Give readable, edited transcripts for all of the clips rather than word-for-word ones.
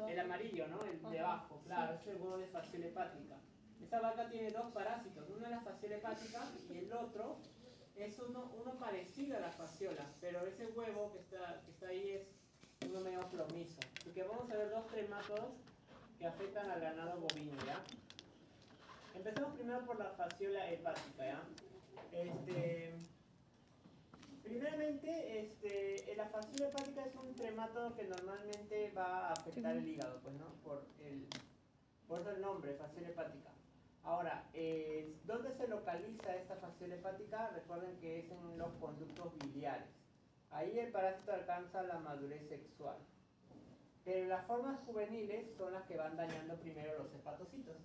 El amarillo, ¿no? El de abajo, claro, es el huevo de fasciola hepática. Esta vaca tiene dos parásitos, uno es la fasciola hepática y el otro es uno parecido a la fasciola, pero ese huevo que está ahí es uno medio plomizo. Así que vamos a ver dos tremátodos que afectan al ganado bovino, ¿ya? Empecemos primero por la fasciola hepática, ¿ya? Primeramente, la fasciola hepática es un tremátodo que normalmente va a afectar el hígado, pues, ¿no? Por eso el nombre, fasciola hepática. Ahora, ¿dónde se localiza esta fasciola hepática? Recuerden que es en los conductos biliares. Ahí el parásito alcanza la madurez sexual. Pero las formas juveniles son las que van dañando primero los hepatocitos.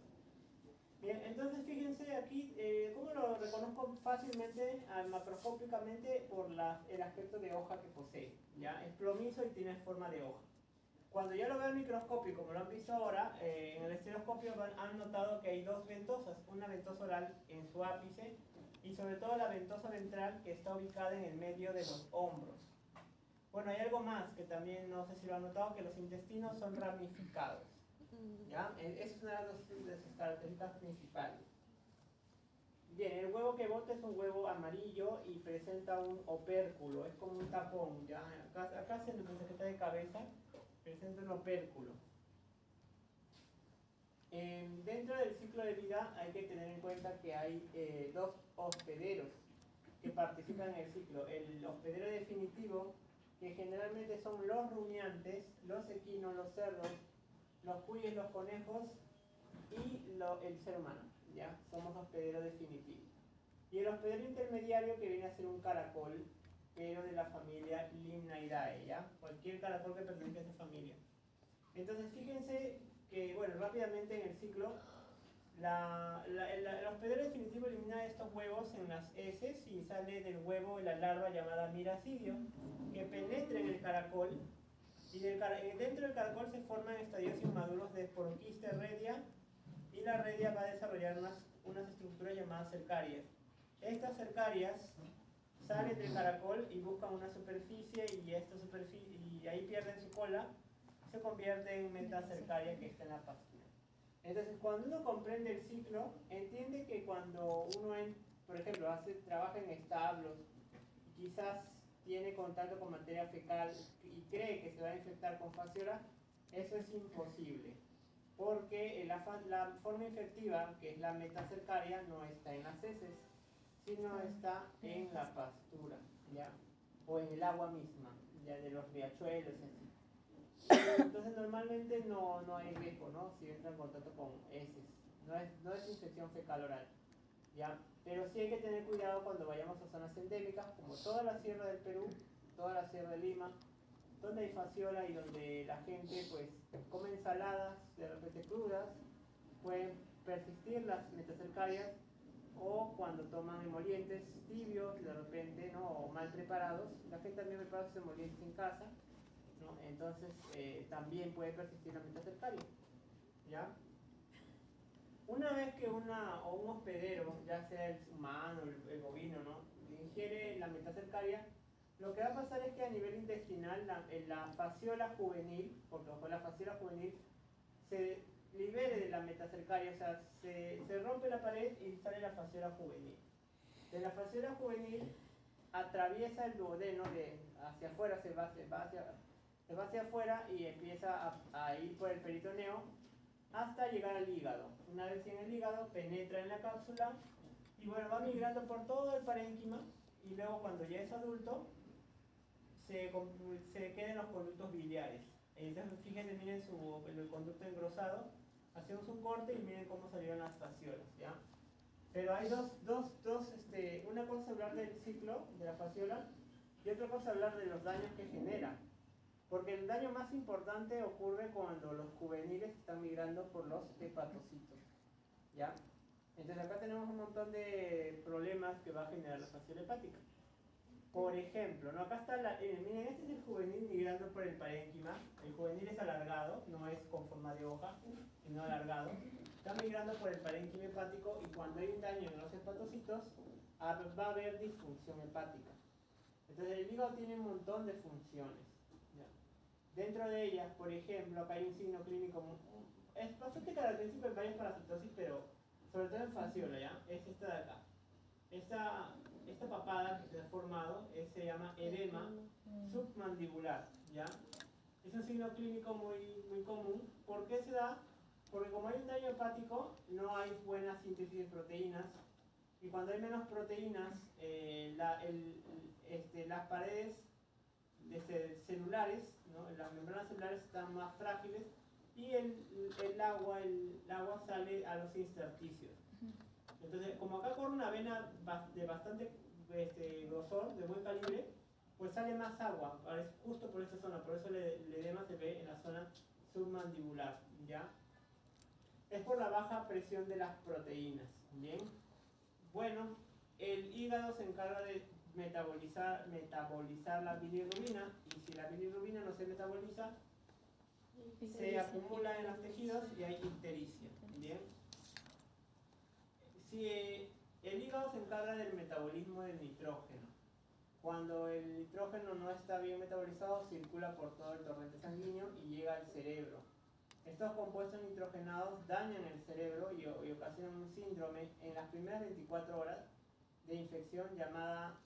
Bien, entonces fíjense aquí, ¿cómo lo reconozco fácilmente, macroscópicamente, por el aspecto de hoja que posee? ¿Ya? Es plomizo y tiene forma de hoja. Cuando ya lo veo al microscopio, como lo han visto ahora, en el estereoscopio han notado que hay dos ventosas, una ventosa oral en su ápice y sobre todo la ventosa ventral que está ubicada en el medio de los hombros. Bueno, hay algo más que también no sé si lo han notado, que los intestinos son ramificados. ¿Ya? Esa es una de sus características principales. Bien, el huevo que bota es un huevo amarillo y presenta un opérculo, es como un tapón, ¿ya? Acá se nos está de cabeza, presenta un opérculo. Dentro del ciclo de vida hay que tener en cuenta que hay dos hospederos que participan en el ciclo. El hospedero definitivo, que generalmente son los rumiantes, los equinos, los cerdos, los cuyes, los conejos y el ser humano, ¿ya? Somos hospedero definitivo. Y el hospedero intermediario, que viene a ser un caracol, pero de la familia Limnaeidae, ¿ya? Cualquier caracol que pertenezca a esa familia. Entonces fíjense que, bueno, rápidamente en el ciclo, el hospedero definitivo elimina estos huevos en las heces y sale del huevo la larva llamada miracidio, que penetra en el caracol. Y dentro del caracol se forman estadios inmaduros de Sporonquiste redia, y la redia va a desarrollar unas estructuras llamadas cercarias. Estas cercarias salen del caracol y buscan una superficie y ahí pierden su cola, se convierte en metacercaria que está en la pastura. Entonces, cuando uno comprende el ciclo, entiende que cuando uno, por ejemplo, trabaja en establos, quizás tiene contacto con materia fecal y cree que se va a infectar con fasciola, eso es imposible. Porque la forma infectiva, que es la metacercaria, no está en las heces, sino está en la pastura, ¿ya? O en el agua misma, ya de los riachuelos, así. Entonces normalmente no hay riesgo, ¿no? Si entra en contacto con heces. No es infección fecal oral, ¿ya? Pero sí hay que tener cuidado cuando vayamos a zonas endémicas, como toda la sierra del Perú, toda la sierra de Lima, donde hay fasciola y donde la gente pues come ensaladas de repente crudas, pueden persistir las metacercarias, o cuando toman emolientes tibios de repente, ¿no? O mal preparados. La gente también prepara sus emolientes en casa, ¿no? Entonces también puede persistir la metacercaria, ¿ya? Una vez que un hospedero, ya sea el humano, el bovino, ¿no? ingiere la metacercaria, lo que va a pasar es que a nivel intestinal la fasciola juvenil, porque ojo, la fasciola juvenil se libere de la metacercaria, o sea, se rompe la pared y sale la fasciola juvenil. De la fasciola juvenil atraviesa el duodeno hacia afuera, se va hacia afuera y empieza a ir por el peritoneo hasta llegar al hígado. Una vez en el hígado penetra en la cápsula y bueno, va migrando por todo el parénquima, y luego cuando ya es adulto se queda en los conductos biliares. Entonces fíjense, miren el conducto engrosado, hacemos un corte y miren cómo salieron las fasciolas, ¿ya? Pero hay una cosa es hablar del ciclo de la fasciola y otra cosa es hablar de los daños que genera. Porque el daño más importante ocurre cuando los juveniles están migrando por los hepatocitos, ¿ya? Entonces acá tenemos un montón de problemas que va a generar la fasciola hepática. Por ejemplo, ¿no? Acá está miren, este es el juvenil migrando por el parénquima. El juvenil es alargado, no es con forma de hoja, sino alargado. Está migrando por el parénquima hepático y cuando hay un daño en los hepatocitos, va a haber disfunción hepática. Entonces el hígado tiene un montón de funciones, ¿ya? Dentro de ellas, por ejemplo, acá hay un signo clínico, es bastante característico en varias parasitosis, pero sobre todo en fasciola, ¿ya? Es esta de acá. Esta papada que se ha formado se llama edema submandibular, ¿ya? Es un signo clínico muy común. ¿Por qué se da? Porque como hay un daño hepático, no hay buena síntesis de proteínas. Y cuando hay menos proteínas, las paredes celulares, ¿no? Las membranas celulares están más frágiles y el agua sale a los intersticios. Entonces, como acá corre una vena de bastante grosor, de buen calibre, pues sale más agua, justo por esta zona, por eso el edema se ve en la zona submandibular, ¿ya? Es por la baja presión de las proteínas, ¿bien? Bueno, el hígado se encarga de metabolizar la bilirrubina, y si la bilirrubina no se metaboliza, se acumula en los tejidos y hay ictericia, ¿bien? Si el hígado se encarga del metabolismo del nitrógeno. Cuando el nitrógeno no está bien metabolizado, circula por todo el torrente sanguíneo y llega al cerebro. Estos compuestos nitrogenados dañan el cerebro y ocasionan un síndrome en las primeras 24 horas de infección llamada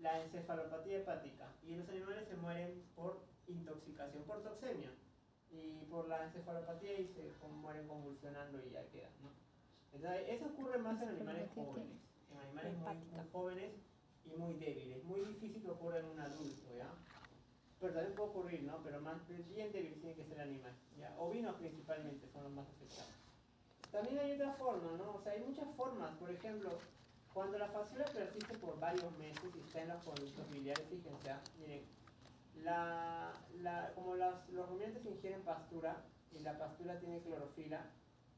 la encefalopatía hepática. Y los animales se mueren por intoxicación, por toxemia. Y por la encefalopatía y se mueren convulsionando y ya queda, ¿no? Entonces, eso ocurre más en animales jóvenes, en animales muy jóvenes y muy débiles. Muy difícil que ocurra en un adulto, ¿ya? Pero también puede ocurrir, ¿no? Pero más bien débil tiene que ser el animal, ¿ya? Ovinos principalmente son los más afectados. También hay otra forma, ¿no? O sea, hay muchas formas. Por ejemplo, cuando la fasciola persiste por varios meses y está en los conductos biliares, fíjense, miren, como los rumiantes ingieren pastura y la pastura tiene clorofila,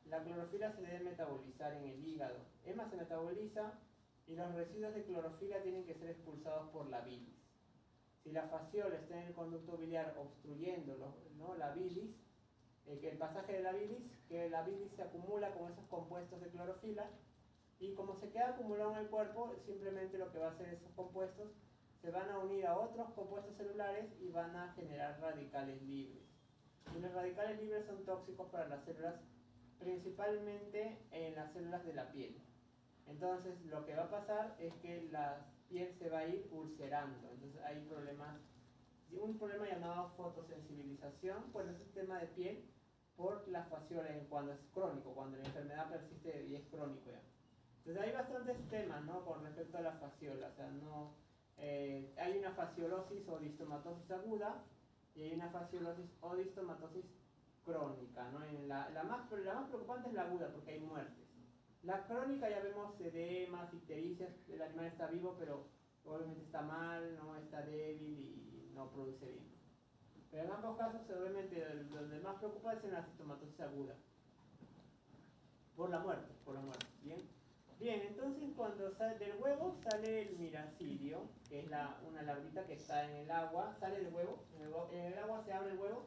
la clorofila se debe metabolizar en el hígado. EMA se metaboliza y los residuos de clorofila tienen que ser expulsados por la bilis. Si la fasciola está en el conducto biliar obstruyendo, ¿no?, la bilis, el pasaje de la bilis se acumula con esos compuestos de clorofila y como se queda acumulado en el cuerpo, simplemente lo que va a hacer esos compuestos se van a unir a otros compuestos celulares y van a generar radicales libres. Y los radicales libres son tóxicos para las células, principalmente en las células de la piel. Entonces lo que va a pasar es que la piel se va a ir ulcerando. Entonces hay un problema llamado fotosensibilización por el sistema de piel por la fasciola cuando es crónico, cuando la enfermedad persiste y es crónico ya. Entonces hay bastantes temas, ¿no?, con respecto a la fasciola. O sea, no, hay una fasciolosis o distomatosis aguda y hay una fasciolosis o distomatosis crónica, ¿no? La más preocupante es la aguda porque hay muertes. La crónica ya vemos edemas, ictericias, el animal está vivo pero obviamente está mal, no está débil y no produce bien. Pero en ambos casos obviamente donde más preocupa es en la distomatosis aguda. Por la muerte, Bien, entonces cuando sale del huevo sale el miracidio, que es una larvita que está en el agua, sale del huevo, en el agua se abre el huevo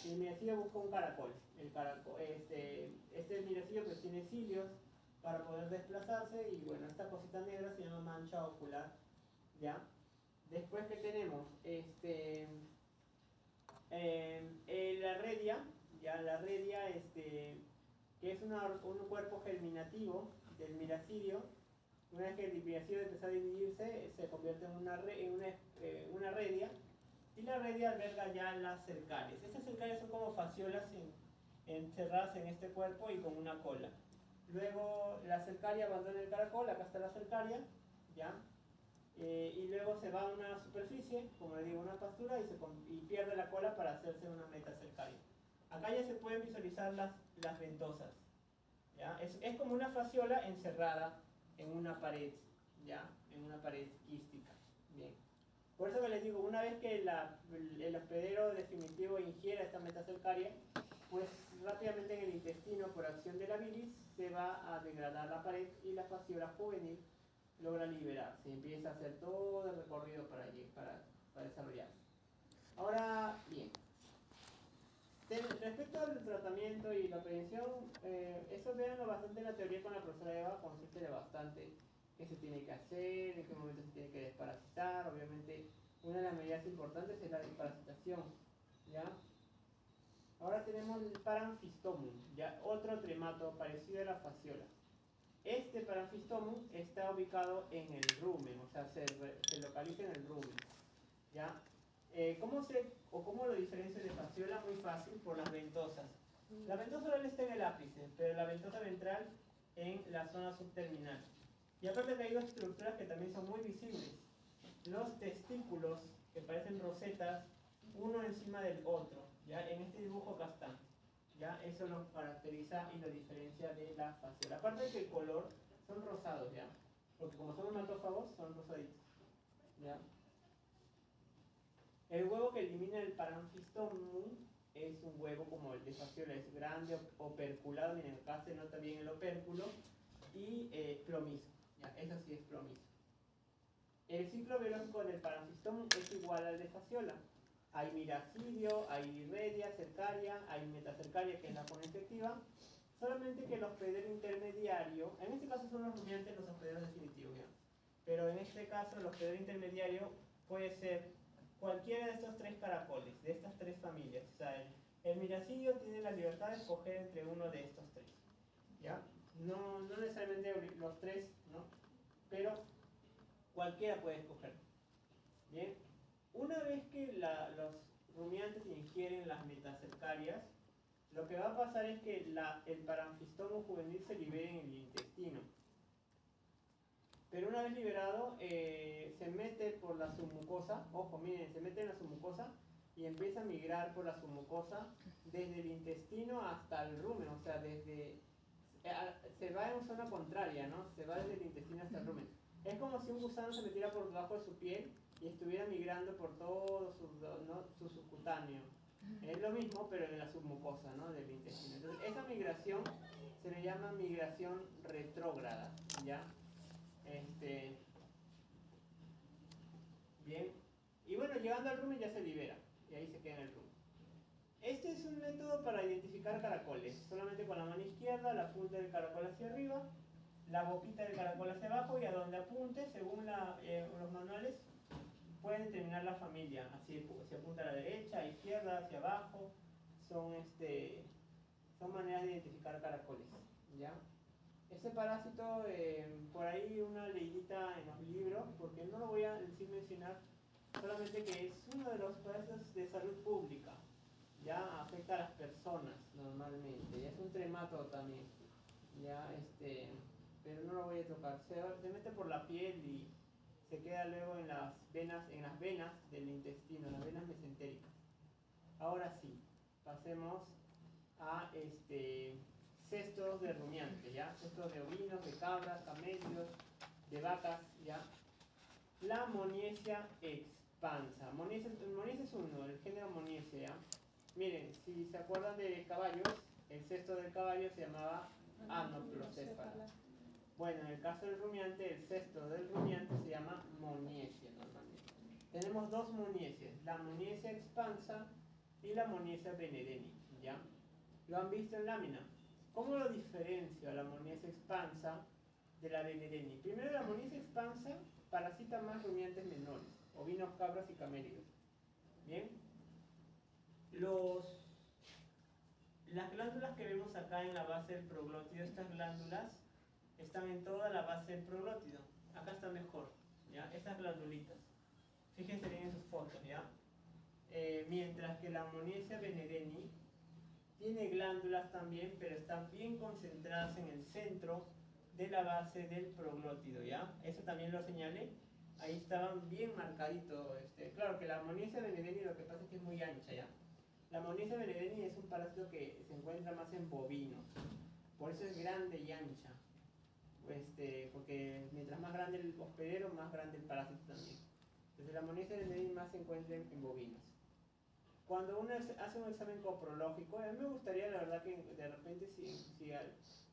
y el miracidio busca un caracol. Este miracidio pues tiene cilios para poder desplazarse y bueno, esta cosita negra se llama mancha ocular, ¿ya? Después que tenemos la redia, ya la redia, que es un cuerpo germinativo del miracidio. Una vez que el miracidio empieza a dividirse, se convierte en una redia, y la redia alberga ya las cercarias. Estas cercarias son como fasciolas encerradas en este cuerpo y con una cola. Luego la cercaria abandona el caracol, acá está la cercaria, ¿ya? Y luego se va a una superficie, como le digo, una pastura, y pierde la cola para hacerse una metacercaria. Acá ya se pueden visualizar las ventosas, ¿ya? Es como una fasciola encerrada en una pared, ¿ya? En una pared quística. Bien. Por eso que les digo, una vez que el hospedero definitivo ingiera esta metacercaria, pues rápidamente en el intestino, por acción de la bilis, se va a degradar la pared y la fasciola juvenil logra liberarse. Empieza a hacer todo el recorrido para desarrollarse. Ahora, bien. Respecto al tratamiento y la prevención, eso véanlo bastante en la teoría con la profesora Eva, consiste bastante qué se tiene que hacer, en qué momento se tiene que desparasitar. Obviamente, una de las medidas importantes es la desparasitación. ¿ya? Ahora tenemos el Paramphystomum, ya otro tremato parecido a la fasciola. Este Paramphystomum está ubicado en el rumen, o sea, se localiza en el rumen, ¿ya? ¿Cómo lo diferencio de fasciola? Muy fácil, por las ventosas. La ventosa oral está en el ápice, pero la ventosa ventral en la zona subterminal. Y aparte que hay dos estructuras que también son muy visibles. Los testículos, que parecen rosetas, uno encima del otro. ¿Ya? En este dibujo acá están. ¿Ya? Eso lo caracteriza y lo diferencia de la fasciola. Aparte de que el color son rosados, ¿ya? Porque como son hematófagos, son rosaditos. ¿Ya? El huevo que elimina el Paramphystomum es un huevo como el de fasciola, es grande, operculado, miren acá se nota bien el opérculo, y plomizo, ya, eso sí es plomizo. El ciclo biológico del Paramphystomum es igual al de fasciola. Hay miracidio, hay irredia, cercaria, hay metacercaria, que es la forma infectiva, solamente que el hospedero intermediario, en este caso son los rumiantes los hospederos definitivos, ¿ya? Pero en este caso el hospedero intermediario puede ser cualquiera de estos tres caracoles, de estas tres familias. O sea, el miracidio tiene la libertad de escoger entre uno de estos tres, ¿ya? No necesariamente los tres, ¿no? Pero cualquiera puede escoger. Bien, una vez que los rumiantes ingieren las metacercarias, lo que va a pasar es que el Paramphystomum juvenil se libere en el intestino. Pero una vez liberado, se mete por la submucosa, ojo, miren, se mete en la submucosa y empieza a migrar por la submucosa desde el intestino hasta el rumen, o sea, se va en zona contraria, ¿no? Se va desde el intestino hasta el rumen. Es como si un gusano se metiera por debajo de su piel y estuviera migrando por todo su subcutáneo. Es lo mismo, pero en la submucosa, ¿no? Del intestino. Entonces, esa migración se le llama migración retrógrada, ¿ya? Bien, y bueno, llegando al rumen ya se libera, y ahí se queda en el rumen. Este es un método para identificar caracoles, solamente con la mano izquierda, la punta del caracol hacia arriba, la boquita del caracol hacia abajo, y a donde apunte, según los manuales, pueden determinar la familia. Así se apunta a la derecha, a la izquierda, hacia abajo, son maneras de identificar caracoles, ¿ya? Ese parásito, por ahí una leidita en los libros, porque no lo voy a decir mencionar, solamente que es uno de los parásitos de salud pública, ya afecta a las personas normalmente, ya es un tremato también, ya pero no lo voy a tocar, se mete por la piel y se queda luego en las venas del intestino, las venas mesentéricas. Ahora sí, pasemos a cestos de rumiantes, ¿ya? Cestos de ovinos, de cabras, camellos, de vacas, ¿ya? La Moniesia expansa. Moniesia es uno, el género Moniesia, ¿ya? Miren, si se acuerdan de caballos, el cesto del caballo se llamaba Anoplocephala. Bueno, en el caso del rumiante, el cesto del rumiante se llama Moniesia normalmente. Tenemos dos Moniesias, la Moniesia expansa y la Moniesia benedeni, ¿ya? Lo han visto en lámina. ¿Cómo lo diferencio a la Moniesia expansa de la benedeni? Primero, la Moniesia expansa parasita más rumiantes menores, ovinos, cabras y camélidos. Bien. Las glándulas que vemos acá en la base del proglótido, estas glándulas están en toda la base del proglótido. Acá está mejor, ¿ya? Estas glandulitas. Fíjense bien en sus fotos, ¿ya? Mientras que la Moniesia benedeni tiene glándulas también, pero están bien concentradas en el centro de la base del proglótido, ¿ya? Eso también lo señalé. Ahí estaban bien marcaditos. Claro que la Moniesia benedeni lo que pasa es que es muy ancha, ¿ya? La Moniesia benedeni es un parásito que se encuentra más en bovinos. Por eso es grande y ancha. Porque mientras más grande el hospedero, más grande el parásito también. Entonces la Moniesia benedeni más se encuentra en bovinos. Cuando uno hace un examen coprológico, a mí me gustaría, la verdad, que de repente si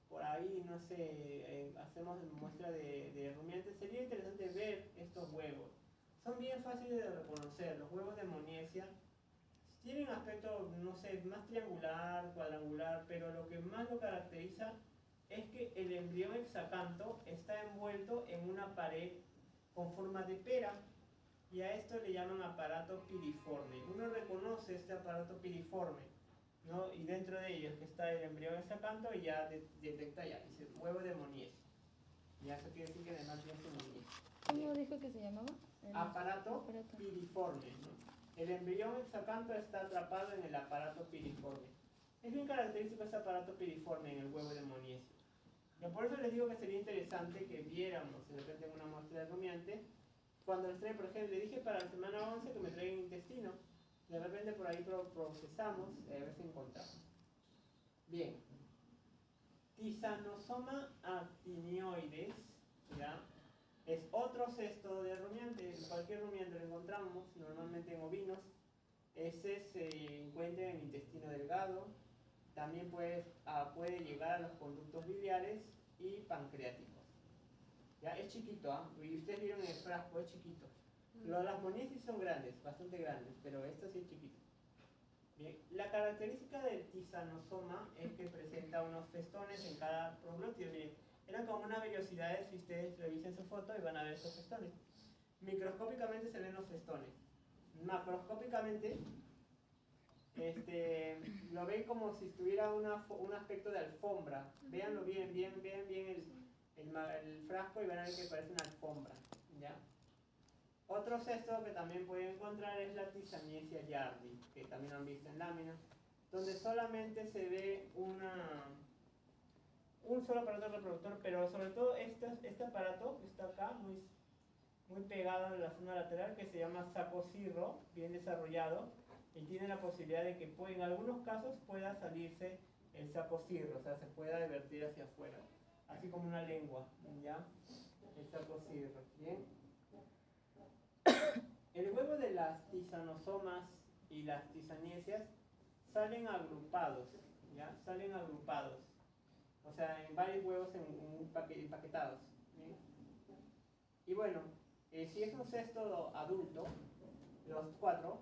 por ahí, no sé, hacemos muestra de rumiantes, sería interesante ver estos huevos. Son bien fáciles de reconocer. Los huevos de Moniesia tienen aspecto, no sé, más triangular, cuadrangular, pero lo que más lo caracteriza es que el embrión hexacanto está envuelto en una pared con forma de pera. y a esto le llaman aparato piriforme. Uno reconoce este aparato piriforme, ¿no? Y dentro de ellos que está el embrión exacanto y ya detecta ya, dice huevo de Monies. Ya eso quiere decir que además tiene su Monies. ¿Cómo dijo que se llamaba? Aparato piriforme, ¿no? El embrión exacanto está atrapado en el aparato piriforme. Es bien característico este aparato piriforme en el huevo de Monies. Y por eso les digo que sería interesante que viéramos de repente una muestra de rumiante. Cuando les traigo, por ejemplo, le dije para la semana 11 que me traigan intestino. De repente por ahí procesamos y a ver si encontramos. Bien. Tisanosoma actinioides, ¿ya? Es otro cesto de rumiante. En cualquier rumiante lo encontramos, normalmente en ovinos. Ese se encuentra en el intestino delgado. También puede llegar a los conductos biliares y pancreáticos. ¿Ya? Es chiquito, ¿ah? Y ustedes vieron en el frasco, es chiquito. Las Monies son grandes, bastante grandes, pero esto sí es chiquito. Bien. La característica del tisanosoma es que presenta unos festones en cada proglótido. Miren, eran como unas vellosidades, si ustedes revisen su foto y van a ver esos festones. Microscópicamente se ven los festones. Macroscópicamente lo ven como si tuviera un aspecto de alfombra. Véanlo bien, vean bien el frasco y van a ver que parece una alfombra, ¿ya? Otro cesto que también pueden encontrar es la Tisaniesia yardi, que también han visto en láminas, donde solamente se ve un solo aparato reproductor, pero sobre todo este aparato que está acá, muy pegado en la zona lateral, que se llama sacocirro, bien desarrollado, y tiene la posibilidad de que en algunos casos pueda salirse el sacocirro, o sea, se pueda divertir hacia afuera, así como una lengua, ¿ya? El sacocirro, ¿bien? El huevo de las tisanosomas y las tisaniesias salen agrupados, ¿ya? Salen agrupados, o sea, en varios huevos empaquetados, ¿bien? Y bueno, si es un cesto adulto, los cuatro,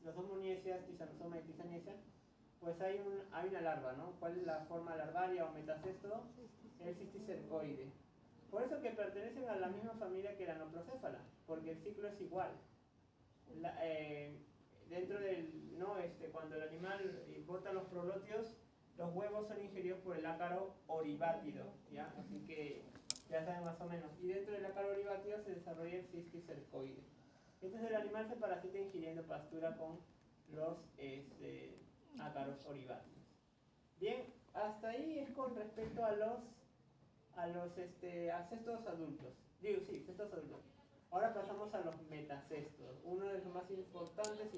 las dos moniesias, tisanosoma y tisaniesia, pues hay una larva, ¿no? ¿Cuál es la forma larvaria o metacéstodo? El cisticercoide. Por eso que pertenecen a la misma familia que la noprocéfala, porque el ciclo es igual. Dentro del, ¿no? Cuando el animal bota los proglótidos, los huevos son ingeridos por el ácaro oribátido, ¿ya? Así que ya saben más o menos. Y dentro del ácaro oribátido se desarrolla el cisticercoide. Entonces el animal se parasita ingiriendo pastura con los ácaros oribátidos. Bien, hasta ahí es con respecto a cestos adultos. Digo, sí, cestos adultos. Ahora pasamos a los metacestos. Uno de los más importantes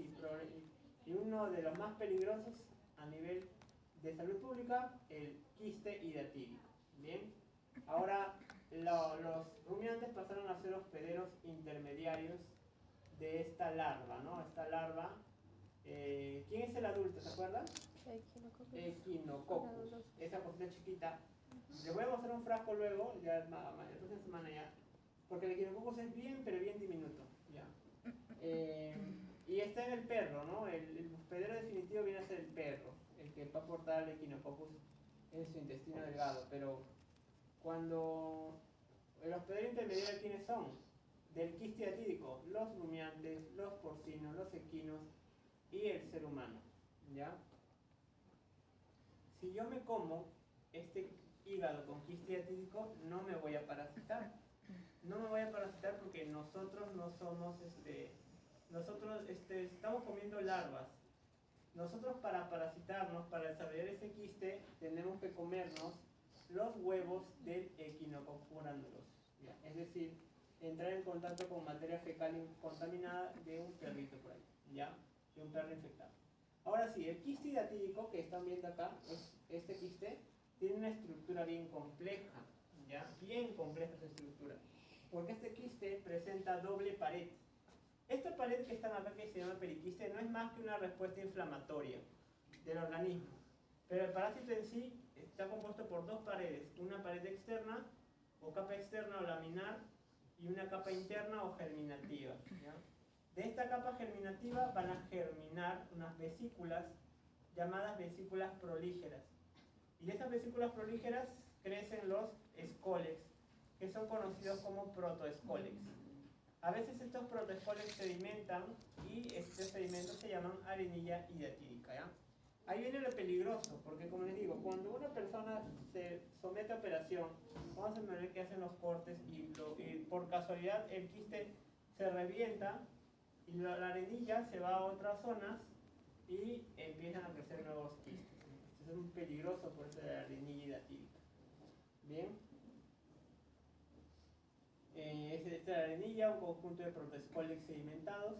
y uno de los más peligrosos a nivel de salud pública, el quiste hidatídico. Bien, ahora los rumiantes pasaron a ser hospederos intermediarios de esta larva, ¿no? Esta larva, ¿quién es el adulto? ¿Se acuerdan? Echinococcus. Esa cosita chiquita. Les voy a mostrar un frasco luego, ya la próxima semana ya, porque el Echinococcus es bien, pero bien diminuto, ya. Y está en el perro, ¿no? El hospedero definitivo viene a ser el perro, el que va a portar el Echinococcus en su intestino delgado, pero cuando el hospedero intermediario, ¿quiénes son? Del quiste hidatídico, los rumiantes, los porcinos, los equinos y el ser humano, ¿ya? Si yo me como este hígado con quiste hidatídico, no me voy a parasitar. No me voy a parasitar porque nosotros no somos, estamos comiendo larvas. Nosotros para parasitarnos, para desarrollar ese quiste, tenemos que comernos los huevos del Echinococcus granulus, ¿ya? Es decir, entrar en contacto con materia fecal contaminada de un perrito por ahí, ¿ya? De un perro infectado. Ahora sí, el quiste hidatídico que están viendo acá, este quiste, tiene una estructura bien compleja, ¿ya? Bien compleja esa estructura, porque este quiste presenta doble pared. Esta pared que están acá, que se llama periquiste, no es más que una respuesta inflamatoria del organismo, pero el parásito en sí está compuesto por dos paredes, una pared externa o capa externa o laminar y una capa interna o germinativa, ¿ya? De esta capa germinativa van a germinar unas vesículas llamadas vesículas prolígeras. Y de estas vesículas prolígeras crecen los escólex, que son conocidos como protoescólex. A veces estos protozoles sedimentan y estos sedimentos se llaman arenilla hidratídica, ¿ya? Ahí viene lo peligroso, porque como les digo, cuando una persona se somete a operación, vamos a ver que hacen los cortes y por casualidad el quiste se revienta y la arenilla se va a otras zonas y empiezan a crecer nuevos quistes. Eso es muy peligroso por eso de la arenilla hidratídica. Bien. Esta es la arenilla, un conjunto de protozoles sedimentados.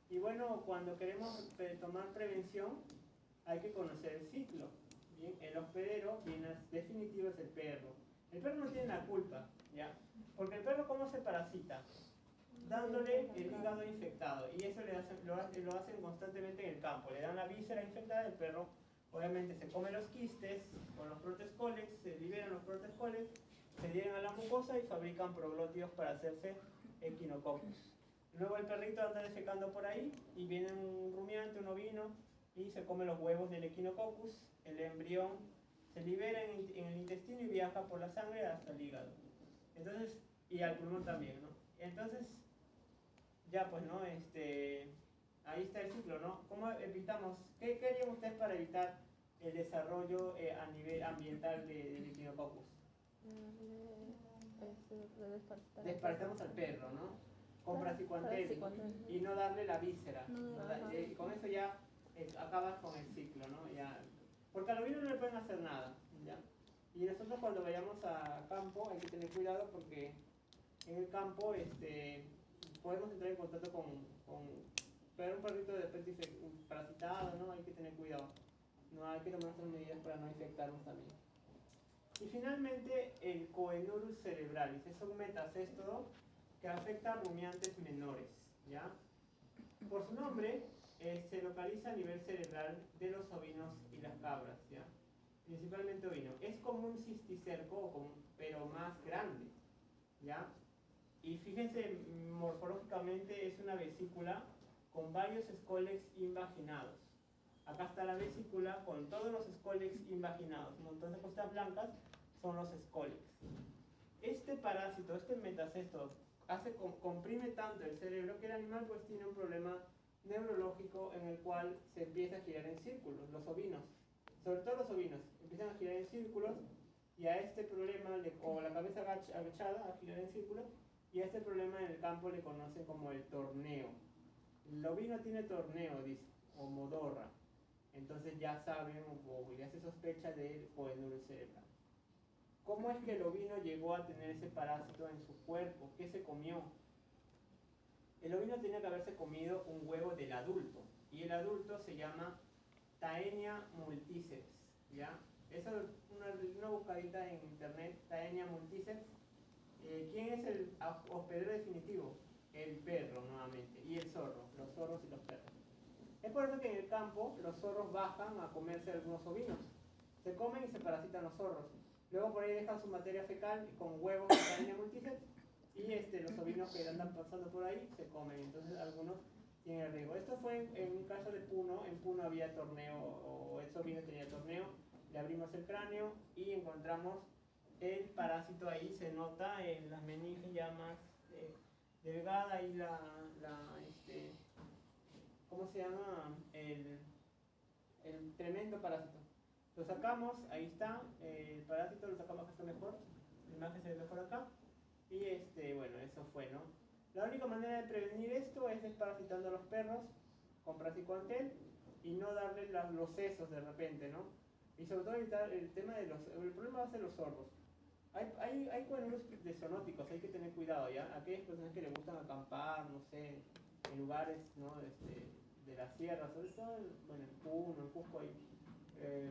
Y bueno, cuando queremos tomar prevención, hay que conocer el ciclo. Bien, el hospedero, bien definitivo, es el perro. El perro no tiene la culpa, ¿ya? Porque el perro, ¿cómo se parasita? Dándole el hígado infectado. Y eso lo hacen constantemente en el campo. Le dan la víscera infectada, el perro obviamente se come los quistes con los protozoles, se liberan los protozoles, se adhieren a la mucosa y fabrican proglótidos para hacerse equinococcus. Luego el perrito anda defecando por ahí y viene un rumiante, un ovino, y se come los huevos del equinococcus. El embrión se libera en el intestino y viaja por la sangre hasta el hígado. Entonces, y al pulmón también, ¿no? Entonces, ya pues, ¿no? Ahí está el ciclo, ¿no? ¿Cómo evitamos? ¿Qué harían ustedes para evitar el desarrollo a nivel ambiental del equinococcus? Despartamos al perro, ¿no? Con praziquantel y no darle la víscera. Y con eso ya acabas con el ciclo, ¿no? Ya, porque al ovino no le pueden hacer nada, ¿ya? Y nosotros cuando vayamos a campo hay que tener cuidado porque en el campo podemos entrar en contacto con pero un perrito de repente parasitado, ¿no? Hay que tener cuidado. No hay que tomar nuestras medidas para no infectarnos también. Y finalmente el Coenurus cerebralis es un metacéstodo que afecta a rumiantes menores, ¿ya? Por su nombre se localiza a nivel cerebral de los ovinos y las cabras, ¿ya? Principalmente ovino. Es como un cisticerco, pero más grande, ¿ya? Y fíjense, morfológicamente es una vesícula con varios escólex invaginados. Acá está la vesícula con todos los escólex invaginados. Un montón de costas blancas son los escólex. Este parásito, este metacéstodo, comprime tanto el cerebro que el animal pues tiene un problema neurológico en el cual se empieza a girar en círculos. Los ovinos, sobre todo los ovinos, empiezan a girar en círculos y a este problema, o la cabeza agachada, a girar en círculos, y a este problema en el campo le conocen como el torneo. El ovino tiene torneo, dice, o modorra. Entonces ya saben, o ya se sospecha del Coenurus cerebral. ¿Cómo es que el ovino llegó a tener ese parásito en su cuerpo? ¿Qué se comió? El ovino tenía que haberse comido un huevo del adulto. Y el adulto se llama Taenia multiceps, ¿ya? Eso es una buscadita en internet, Taenia multiceps. ¿Quién es el hospedero definitivo? El perro, nuevamente, y el zorro, los zorros y los perros. Es por eso que en el campo los zorros bajan a comerse algunos ovinos. Se comen y se parasitan los zorros. Luego por ahí dejan su materia fecal con huevos de Taenia multiceps y los ovinos que andan pasando por ahí se comen. Entonces algunos tienen el riesgo. Esto fue en un caso de Puno. En Puno había torneo, o ese ovino tenía torneo. Le abrimos el cráneo y encontramos el parásito ahí. Se nota en las meninges ya más delgada y ¿cómo se llama? El tremendo parásito. Lo sacamos, ahí está, el parásito lo sacamos hasta mejor, la imagen se ve mejor acá, y bueno, eso fue, ¿no? La única manera de prevenir esto es desparasitando a los perros con praziquantel y no darle los sesos de repente, ¿no? Y sobre todo evitar el tema de el problema va a ser los zorros. Hay coenuros de zoonóticos, hay que tener cuidado, ¿ya? Aquellas personas que les gustan acampar, no sé, en lugares, ¿no? De la sierra, sobre todo, bueno, en Puno, en Cusco,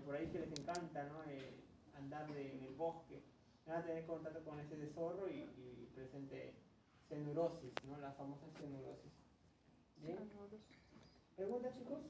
por ahí que les encanta, ¿no? Andar en el bosque, van a tener contacto con ese de zorro y presente cenurosis, ¿no? La famosa cenurosis. ¿Bien? ¿Preguntas, chicos?